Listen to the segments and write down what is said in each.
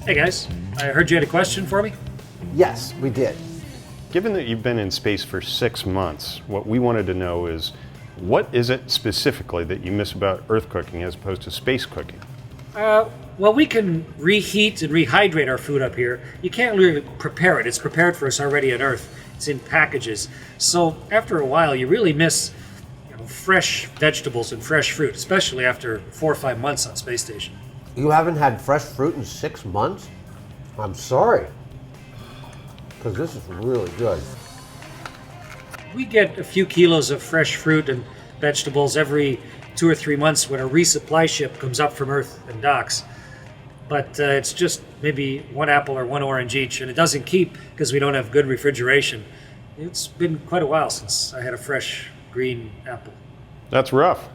Hey guys, I heard you had a question for me. Yes, we did. Given that you've been in space for 6 months, what we wanted to know is, what is it specifically that you miss about Earth cooking as opposed to space cooking? Well, we can reheat and rehydrate our food up here. You can't really prepare it. It's prepared for us already on Earth. It's in packages. So after a while, you really miss fresh vegetables and fresh fruit, especially after 4 or 5 months on space station. You haven't had fresh fruit in 6 months? I'm sorry. Because this is really good. We get a few kilos of fresh fruit and vegetables every 2 or 3 months when a resupply ship comes up from Earth and docks. But it's just maybe 1 apple or 1 orange each, and it doesn't keep because we don't have good refrigeration. It's been quite a while since I had a fresh green apple. That's rough.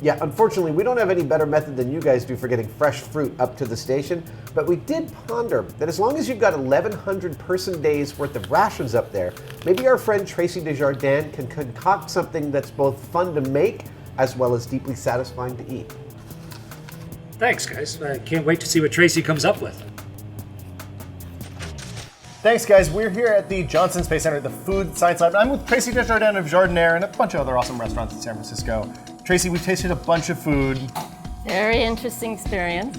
Yeah, unfortunately, we don't have any better method than you guys do for getting fresh fruit up to the station, but we did ponder that as long as you've got 1,100 person days worth of rations up there, maybe our friend Traci Des Jardins can concoct something that's both fun to make as well as deeply satisfying to eat. Thanks, guys. I can't wait to see what Traci comes up with. Thanks, guys. We're here at the Johnson Space Center at the Food Science Lab. I'm with Traci Des Jardins of Jardinaire and a bunch of other awesome restaurants in San Francisco. Traci, we've tasted a bunch of food. Very interesting experience.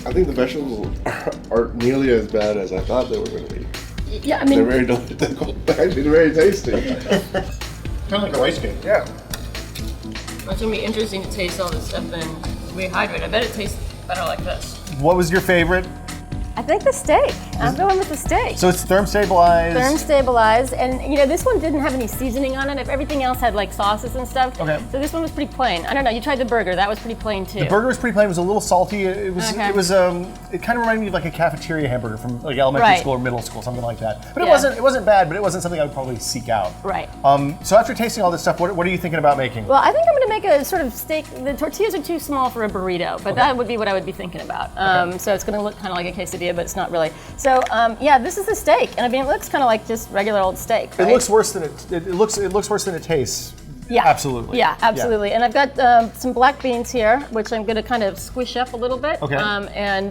I think the vegetables aren't nearly as bad as I thought they were going to be. Yeah, I mean, They're actually very tasty. Kind of like a rice cake. Yeah. it's going to be interesting to taste all this stuff and rehydrate. I bet it tastes better like this. What was your favorite? I think the steak. I'm going with the steak. So it's therm-stabilized. Therm-stabilized, and this one didn't have any seasoning on it. If everything else had like sauces and stuff. Okay. So this one was pretty plain. I don't know. You tried the burger. That was pretty plain too. The burger was pretty plain. It was a little salty. It was. Okay. It was. It kind of reminded me of like a cafeteria hamburger from like elementary Right. school or middle school, something like that. But Yeah. it wasn't. It wasn't bad. But it wasn't something I would probably seek out. Right. So after tasting all this stuff, what are you thinking about making? Well, I think I'm going to make a sort of steak. The tortillas are too small for a burrito, but that would be what I would be thinking about. So it's going to look kind of like a quesadilla, but it's not really. So yeah, this is the steak, and I mean it looks kind of like just regular old steak. Right? It looks worse than it looks worse than it tastes. Yeah, Absolutely. Yeah, absolutely. And I've got some black beans here, which I'm going to kind of squish up a little bit, Okay. And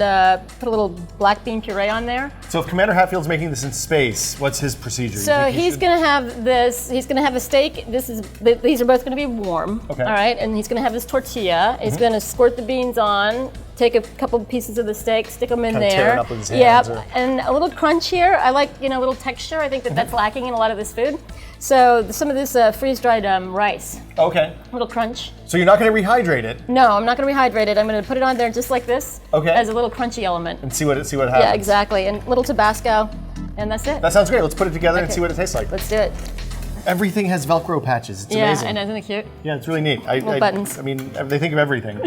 put a little black bean puree on there. So if Commander Hatfield's making this in space, what's his procedure? You So think he he's should- going to have this. He's going to have the steak. These are both going to be warm. Okay. All right, and he's going to have this tortilla. He's going to squirt the beans on. Take a couple pieces of the steak, stick them in Kinda there. tear it up with his hands, or- and a little crunch here. I like a little texture. I think that's lacking in a lot of this food. So some of this freeze-dried rice, Okay. a little crunch. So you're not going to rehydrate it No, I'm not going to rehydrate it. I'm going to put it on there just like this. Okay. As a little crunchy element. and see what happens. Yeah, exactly. And a little Tabasco, and that's it. That sounds great. Let's put it together and Okay. see what it tastes like. Let's do it. Everything has Velcro patches. It's Yeah, amazing. and isn't it cute? Yeah, it's really neat. Little buttons. I mean, they think of everything.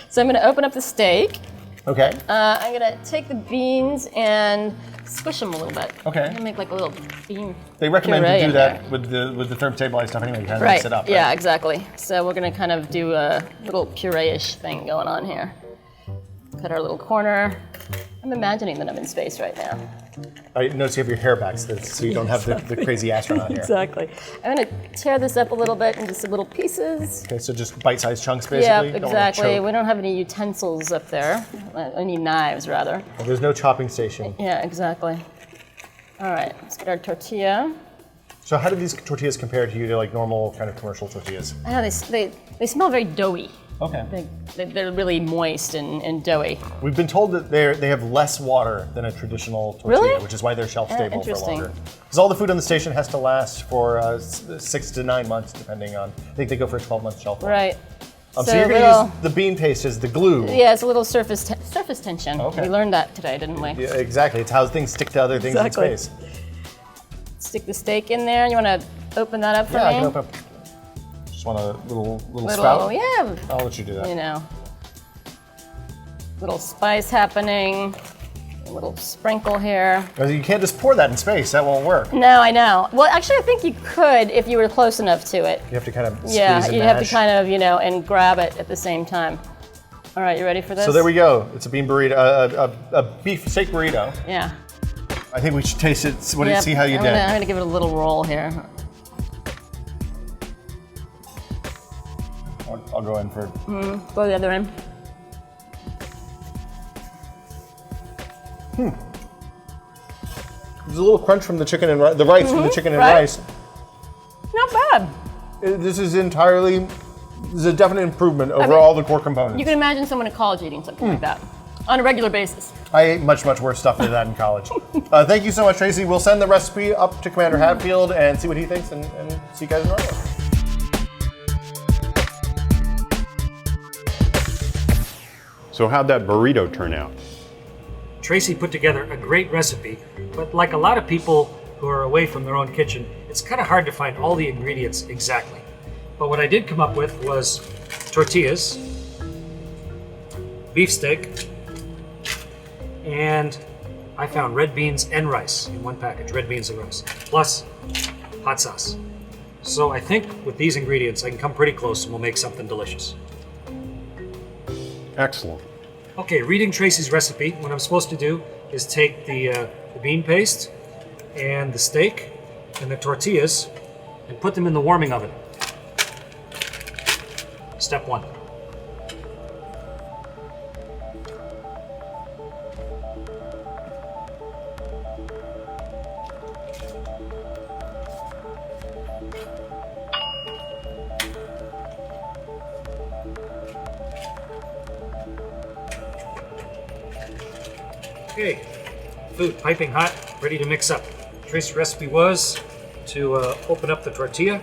So I'm going to open up the steak. Okay. I'm going to take the beans and squish them a little bit. Okay. I'm going to make like a little bean They recommend puree you do in that there. with the therm-stabilized stuff anyway. You kind of Right. mix it up. Yeah, right? exactly. So we're going to kind of do a little puree-ish thing going on here. Cut our little corner. I'm imagining that I'm in space right now. I notice you have your hair back so you don't have the crazy astronaut hair. Exactly. I'm going to tear this up a little bit into some little pieces. Okay, so just bite-sized chunks, basically. Yeah, Don't wanna exactly. choke. We don't have any utensils up there. Any knives, rather. Well, there's no chopping station. Yeah, exactly. All right, let's get our tortilla. So how do these tortillas compare to you to like normal kind of commercial tortillas? I know they smell very doughy. Okay. They're really moist and doughy. We've been told that they have less water than a traditional tortilla, Really? which is why they're shelf stable for interesting. longer. Because all the food on the station has to last for 6 to 9 months, depending on. I think they go for a 12-month shelf life. Right. So you're going to use the bean paste as the glue. Yeah, it's a little surface tension. Okay. We learned that today, didn't we? Yeah, exactly. It's how things stick to other things Exactly. in space. Stick the steak in there. You want to open that up for Yeah, me? I can open up. Just want a little spout. Yeah. I'll let you do that. You know, little spice happening. A little sprinkle here. You can't just pour that in space. That won't work. No, I know. Well, actually, I think you could if you were close enough to it. You have to kind of squeeze Yeah, and you'd have to mash. kind of, and grab it at the same time. All right, you ready for this? So there we go. It's a bean burrito, a beef steak burrito. Yeah. I think we should taste it. Yep. See how you I'm did. gonna give it a little roll here. I'll go in for. Go the other end. There's a little crunch from the chicken and rice, the rice from the chicken and right. rice. Not bad. This is a definite improvement over all the core components. You can imagine someone in college eating something like that on a regular basis. I ate much worse stuff than that in college. Thank you so much, Traci. We'll send the recipe up to Commander Hadfield and see what he thinks, and see you guys in Orlando. So how'd that burrito turn out? Traci put together a great recipe, but like a lot of people who are away from their own kitchen, it's kind of hard to find all the ingredients exactly. But what I did come up with was tortillas, beefsteak, and I found red beans and rice in one package, red beans and rice, plus hot sauce. So I think with these ingredients, I can come pretty close and we'll make something delicious. Excellent. Okay, reading Traci's recipe, what I'm supposed to do is take the bean paste and the steak and the tortillas and put them in the warming oven. Step 1. Okay, food piping hot, ready to mix up. Traci's recipe was to open up the tortilla,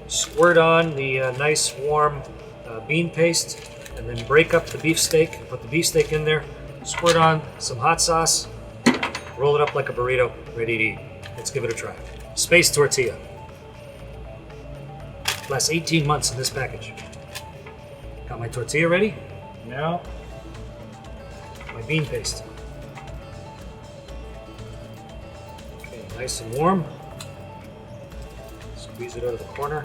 squirt on the nice warm bean paste, and then break up the beefsteak, put the beefsteak in there, squirt on some hot sauce, roll it up like a burrito, ready to eat. Let's give it a try. Space tortilla. Lasts 18 months in this package. Got my tortilla ready. Now, my bean paste. Okay, nice and warm. Squeeze it out of the corner.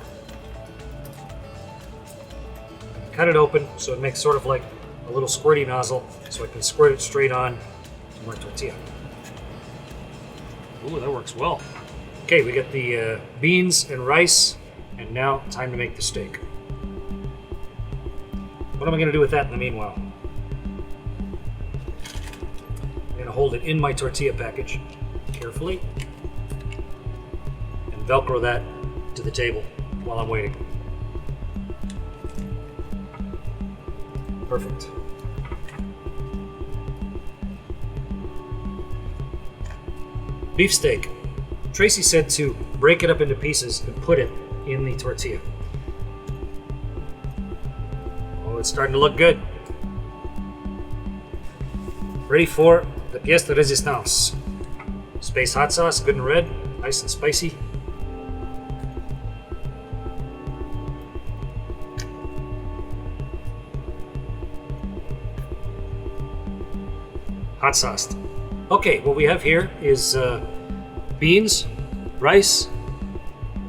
Cut it open so it makes sort of like a little squirty nozzle so I can squirt it straight on to my tortilla. Ooh, that works well. Okay, we got the beans and rice, and now time to make the steak. What am I going to do with that in the meanwhile? I'm going to hold it in my tortilla package carefully and Velcro that to the table while I'm waiting. Perfect. Beefsteak. Traci said to break it up into pieces and put it in the tortilla. Oh, it's starting to look good. Ready for the pièce de résistance. Space hot sauce, good and red, nice and spicy. Hot sauce. Okay, what we have here is beans, rice,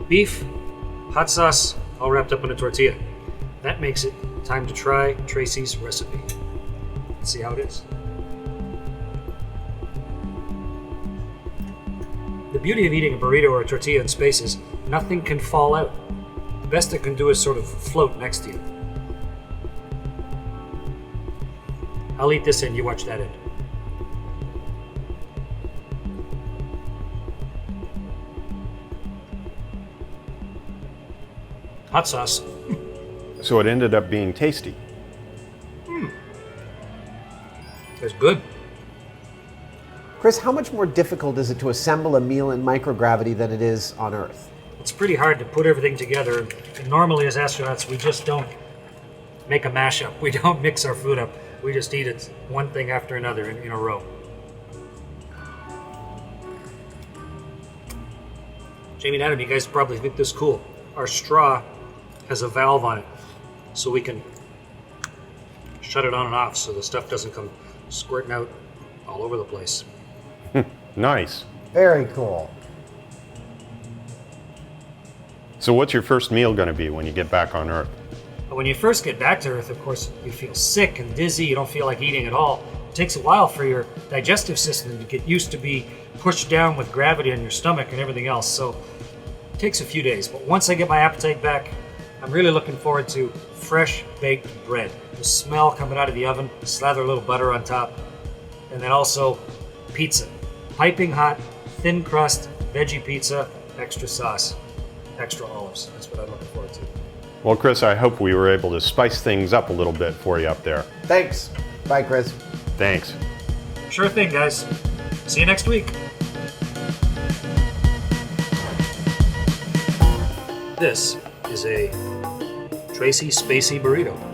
beef, hot sauce, all wrapped up in a tortilla. That makes it time to try Traci's recipe. Let's see how it is. The beauty of eating a burrito or a tortilla in space is nothing can fall out. The best it can do is sort of float next to you. I'll eat this and you watch that end. Hot sauce. So it ended up being tasty. It's good. Chris, how much more difficult is it to assemble a meal in microgravity than it is on Earth? It's pretty hard to put everything together. And normally as astronauts, we just don't make a mashup. We don't mix our food up. We just eat it one thing after another in a row. Jamie and Adam, you guys probably think this is cool. Our straw has a valve on it, so we can shut it on and off so the stuff doesn't come squirting out all over the place. Nice. Very cool. So what's your first meal going to be when you get back on Earth? But when you first get back to Earth, of course, you feel sick and dizzy. You don't feel like eating at all. It takes a while for your digestive system to get used to be pushed down with gravity on your stomach and everything else. So it takes a few days. But once I get my appetite back, I'm really looking forward to fresh baked bread. The smell coming out of the oven, slather a little butter on top, and then also pizza. Piping hot, thin crust, veggie pizza, extra sauce, extra olives. That's what I'm looking forward to. Well, Chris, I hope we were able to spice things up a little bit for you up there. Thanks. Bye, Chris. Thanks. Sure thing, guys. See you next week. This is a Traci Spacey Burrito.